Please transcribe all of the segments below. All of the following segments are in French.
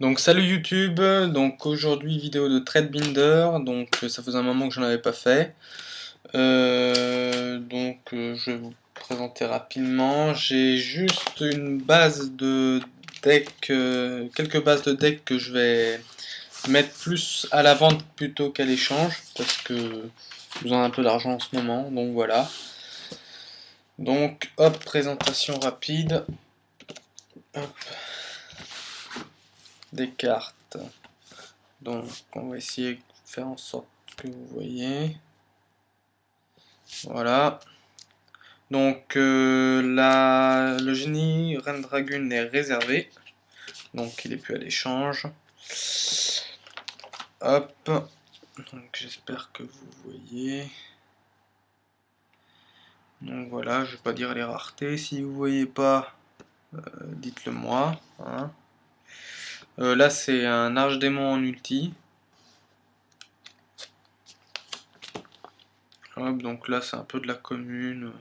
Donc salut YouTube, donc aujourd'hui vidéo de Threadbinder, donc ça faisait un moment que je n'en avais pas fait. Je vais vous présenter rapidement. J'ai juste une base de deck, quelques bases de deck que je vais mettre plus à la vente plutôt qu'à l'échange, parce que j'ai besoin d'un peu d'argent en ce moment, donc voilà. Donc hop, présentation rapide. Hop, des cartes. Donc on va essayer de faire en sorte que vous voyez. Voilà. Donc le génie Rendragun est réservé. Donc il est plus à l'échange. Hop. Donc j'espère que vous voyez. Donc voilà, je vais pas dire les raretés. Si vous voyez pas, dites-le moi. Hein. Là c'est un archdémon en ulti. Hop, donc là c'est un peu de la commune.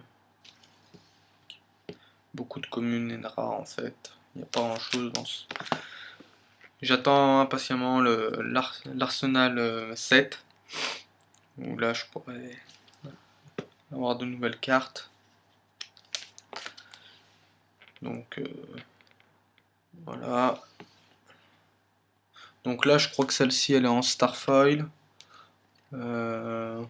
Beaucoup de communes et rares en fait. Il n'y a pas grand chose dans ce. J'attends impatiemment l'arsenal 7, où là je pourrais avoir de nouvelles cartes. Donc voilà. Donc là je crois que celle-ci elle est en Starfoil. Voilà.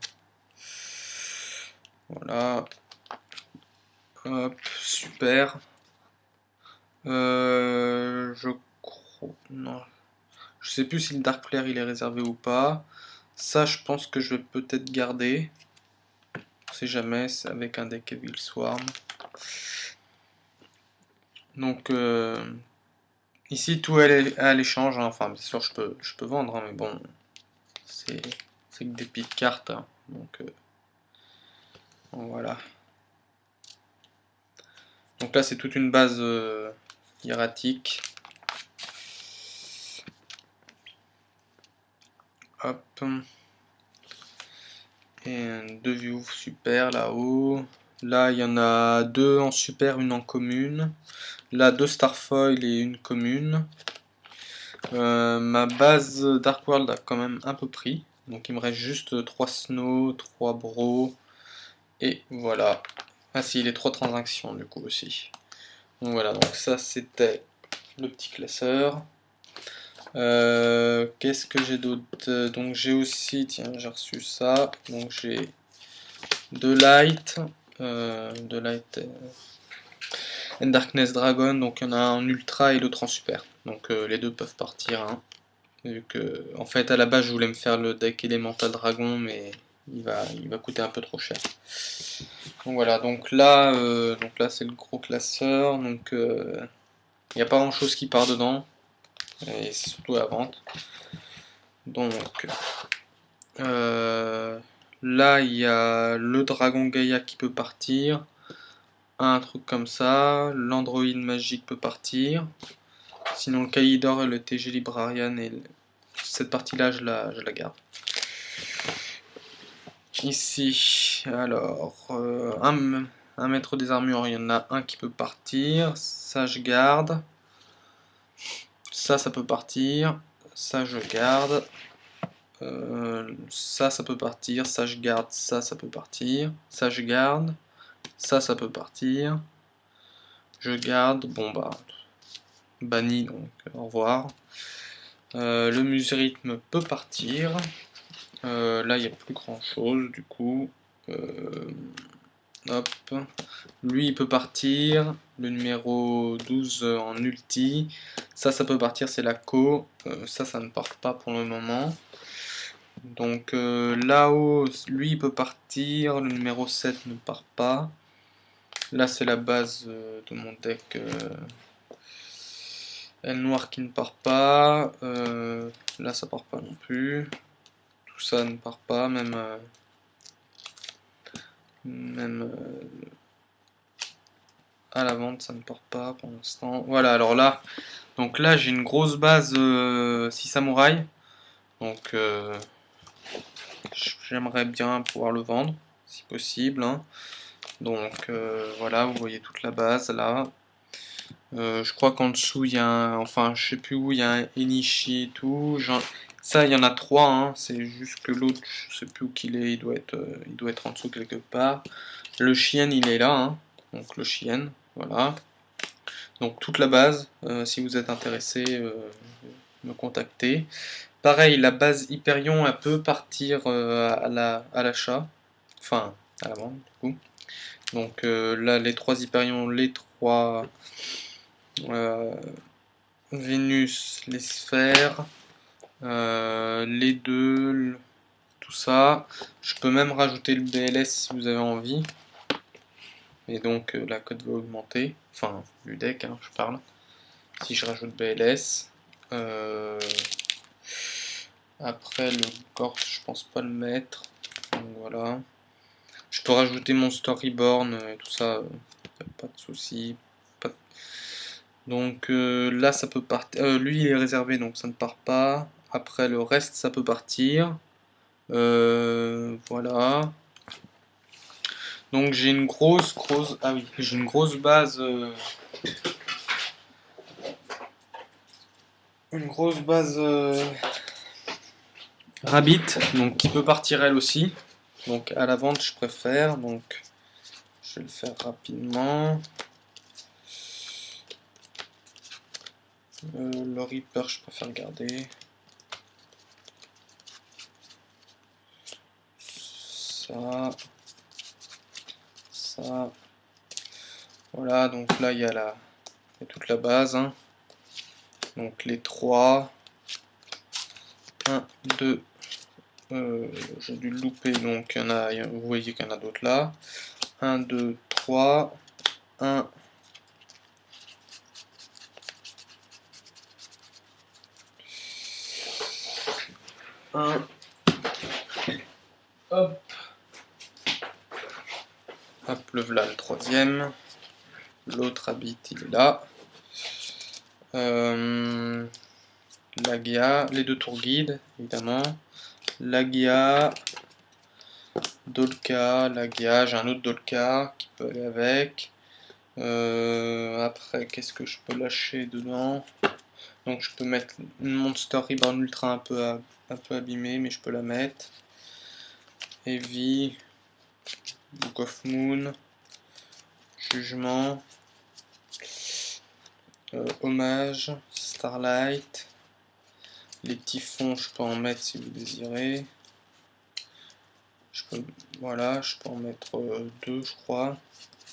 Hop, super. Je crois. Non. Je sais plus si le Dark Flare il est réservé ou pas. Ça je pense que je vais peut-être garder. On sait jamais, c'est avec un deck Evil Swarm. Donc ici tout est à l'échange, hein. Enfin bien sûr je peux vendre, hein, mais bon c'est que des petites cartes, hein. Donc voilà. Donc là c'est toute une base hiératique. Hop. Et deux views super là-haut. Là il y en a deux en super, une en commune. Là deux Starfoil et une commune. Ma base Dark World a quand même un peu pris. Donc il me reste juste 3 Snow, 3 Bro. Et voilà. Ah si, les 3 transactions du coup aussi. Donc voilà, donc ça c'était le petit classeur. Qu'est-ce que j'ai d'autre? Donc j'ai aussi, tiens, j'ai reçu ça. Donc j'ai deux light. Deux light and Darkness Dragon. Donc il y en a un en ultra et l'autre en super. Donc les deux peuvent partir, hein. Vu que, en fait, à la base, je voulais me faire le deck Elemental Dragon, mais il va coûter un peu trop cher. Donc voilà, donc là c'est le gros classeur, donc il n'y a pas grand chose qui part dedans, et c'est surtout à la vente. Donc là il y a le Dragon Gaïa qui peut partir, un truc comme ça, l'Android Magique peut partir, sinon le Kalidor et le TG Librarian, et cette partie là je la garde. Ici, alors, un maître des armures, il y en a un qui peut partir. Ça, je garde. Ça peut partir. Ça, je garde. Ça peut partir. Ça, je garde. Ça peut partir. Ça, je garde. Ça peut partir. Je garde. Bon, bah, banni, donc au revoir. Le Musérythme peut partir. Là, il n'y a plus grand chose, du coup. Hop. Lui, il peut partir. Le numéro 12 en ulti. Ça peut partir, c'est la co. Ça ne part pas pour le moment. Donc là-haut, lui, il peut partir. Le numéro 7 ne part pas. Là, c'est la base de mon deck. Elle noire qui ne part pas. Là, ça part pas non plus. Tout ça ne part pas. Même à la vente, ça ne part pas pour l'instant. Voilà, alors là, donc là j'ai une grosse base 6 samouraïs. Donc j'aimerais bien pouvoir le vendre, si possible, hein. Donc voilà, vous voyez toute la base là. Je crois qu'en dessous il y a un, enfin je sais plus où, il y a un Enishi et tout. Ça il y en a 3, hein. C'est juste que l'autre je sais plus où qu'il est, il doit être en dessous quelque part. Le chien il est là, hein. Donc le chien, voilà. Donc toute la base, si vous êtes intéressé, me contacter. Pareil, la base Hyperion elle peut partir à l'achat, enfin à la vente du coup. Donc là les 3 Hyperions, les 3 euh, Vénus, les sphères, les 2, tout ça. Je peux même rajouter le BLS si vous avez envie. Et donc la cote va augmenter. Enfin, du deck, hein, je parle. Si je rajoute BLS. Après le corps, je pense pas le mettre. Donc voilà. Je peux rajouter mon storyborn et tout ça. Pas de souci. Donc là ça peut partir. Lui il est réservé donc ça ne part pas. Après le reste ça peut partir. Voilà. Donc j'ai une grosse ah oui, j'ai une grosse base Rabbit, donc qui peut partir elle aussi. Donc à la vente je préfère, donc je vais le faire rapidement. Le Reaper je préfère garder. Ça. Voilà, donc là il y a toute la base. Hein. Donc les 3. 1, 2. J'ai dû le louper, donc il y en a, vous voyez qu'il y en a d'autres là. 1, 2, 3. 1. 1. Hop. Hop, le voilà le 3e. L'autre habit, il est là. Lagia, les 2 tours guides, évidemment. Lagia, Dolka, Lagia, j'ai un autre Dolka qui peut aller avec. Après, qu'est-ce que je peux lâcher dedans? Donc je peux mettre une Monster Reborn Ultra un peu abîmée, mais je peux la mettre. Heavy, Book of Moon, Jugement, Hommage, Starlight. Les petits fonds, je peux en mettre si vous désirez. Voilà, je peux en mettre 2, je crois.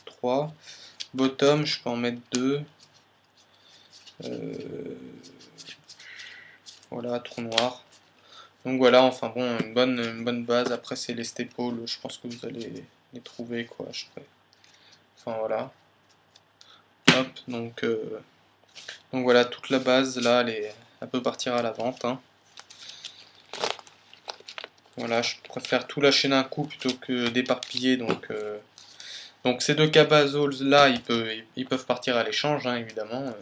3. Bottom, je peux en mettre 2. Voilà, trou noir. Donc voilà, enfin bon, une bonne base. Après, c'est les staples, je pense que vous allez les trouver, quoi. Enfin voilà. Hop, donc voilà, toute la base, là, elle peut partir à la vente. Hein. Voilà, je préfère tout lâcher d'un coup plutôt que d'éparpiller, donc ces 2 Cabazos là, ils peuvent partir à l'échange, hein, évidemment.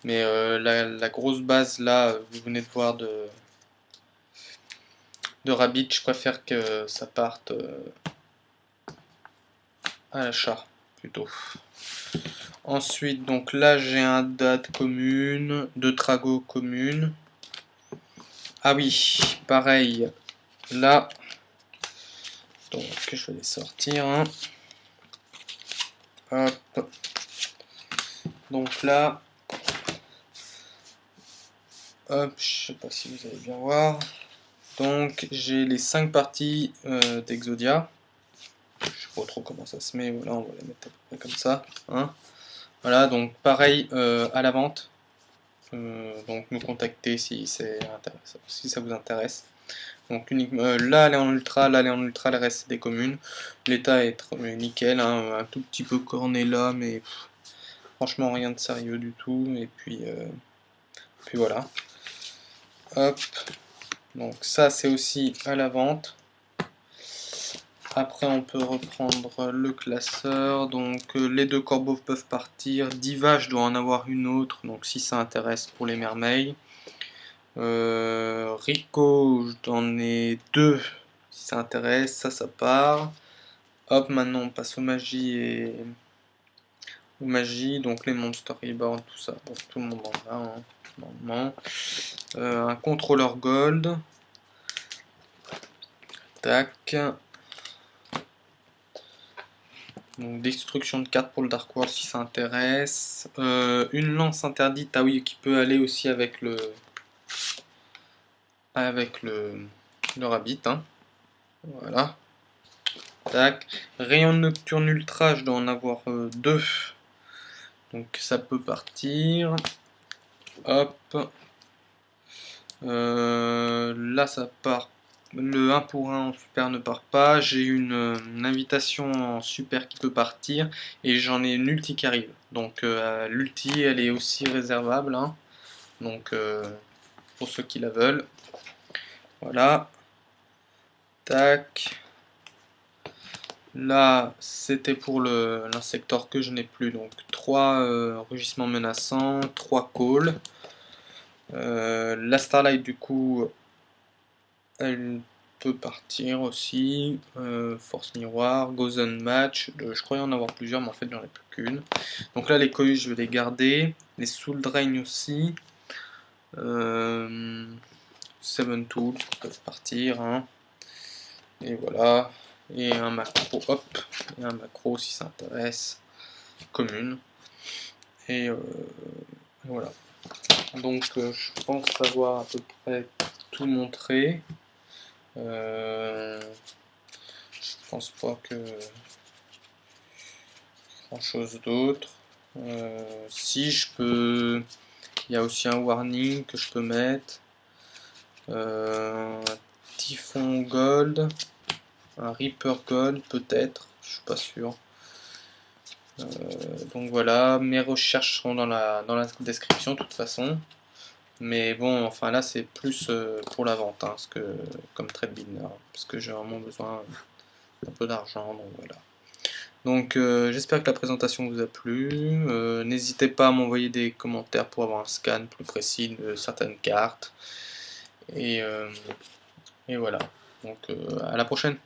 Mais la grosse base là, vous venez de voir de Rabbit, je préfère que ça parte à l'achat plutôt. Ensuite, donc là j'ai un date commune, 2 Trago commune. Ah oui, pareil, là, donc je vais les sortir. Hein. Hop. Donc là, hop, je sais pas si vous allez bien voir. Donc j'ai les 5 parties d'Exodia. Je sais pas trop comment ça se met, voilà, on va les mettre à peu près comme ça. Hein. Voilà, donc pareil à la vente. Donc me contacter si ça vous intéresse. Donc uniquement, là elle est en ultra, là elle est en ultra, le reste c'est des communes. L'état est nickel, hein, un tout petit peu corné là, mais franchement rien de sérieux du tout. Et puis voilà. Hop. Donc ça c'est aussi à la vente. Après on peut reprendre le classeur. Donc les 2 corbeaux peuvent partir. Diva je dois en avoir une autre. Donc si ça intéresse pour les merveilles. Rico j'en ai 2. Si ça intéresse, ça part. Hop, maintenant on passe aux magies et magie, donc les Monster Reborn, tout ça, bon, tout le monde en a, hein, normalement. Un contrôleur gold. Tac. Donc destruction de cartes pour le Dark World si ça intéresse. Une lance interdite, ah oui, qui peut aller aussi avec le rabbit, hein. Voilà. Tac. Rayon nocturne ultra, je dois en avoir 2. Donc ça peut partir. Hop. Là ça part. Le 1 pour 1 en super ne part pas. J'ai une invitation en super qui peut partir. Et j'en ai une ulti qui arrive. Donc l'ulti elle est aussi réservable, hein. Donc pour ceux qui la veulent. Voilà. Tac. Là c'était pour l'insector que je n'ai plus. Donc 3 rugissements menaçants, 3 calls. La Starlight du coup elle peut partir aussi. Force miroir, Gozen match. Je croyais en avoir plusieurs, mais en fait j'en ai plus qu'une. Donc là les cohues je vais les garder. Les Soul Drain aussi. Seven Tools peuvent partir, hein. Et voilà. Et un macro, hop. Et un macro si ça intéresse. Commune. Et voilà. Donc je pense avoir à peu près tout montré. Je pense pas que grand chose d'autre. Si je peux, il y a aussi un warning que je peux mettre. Un Typhon Gold, un Reaper Gold peut-être, je suis pas sûr. Donc voilà, mes recherches seront dans la description de toute façon. Mais bon, enfin là c'est plus pour la vente, hein, parce que, comme trade builder, parce que j'ai vraiment besoin d'un peu d'argent, donc voilà. Donc j'espère que la présentation vous a plu. N'hésitez pas à m'envoyer des commentaires pour avoir un scan plus précis de certaines cartes. Et voilà. Donc à la prochaine.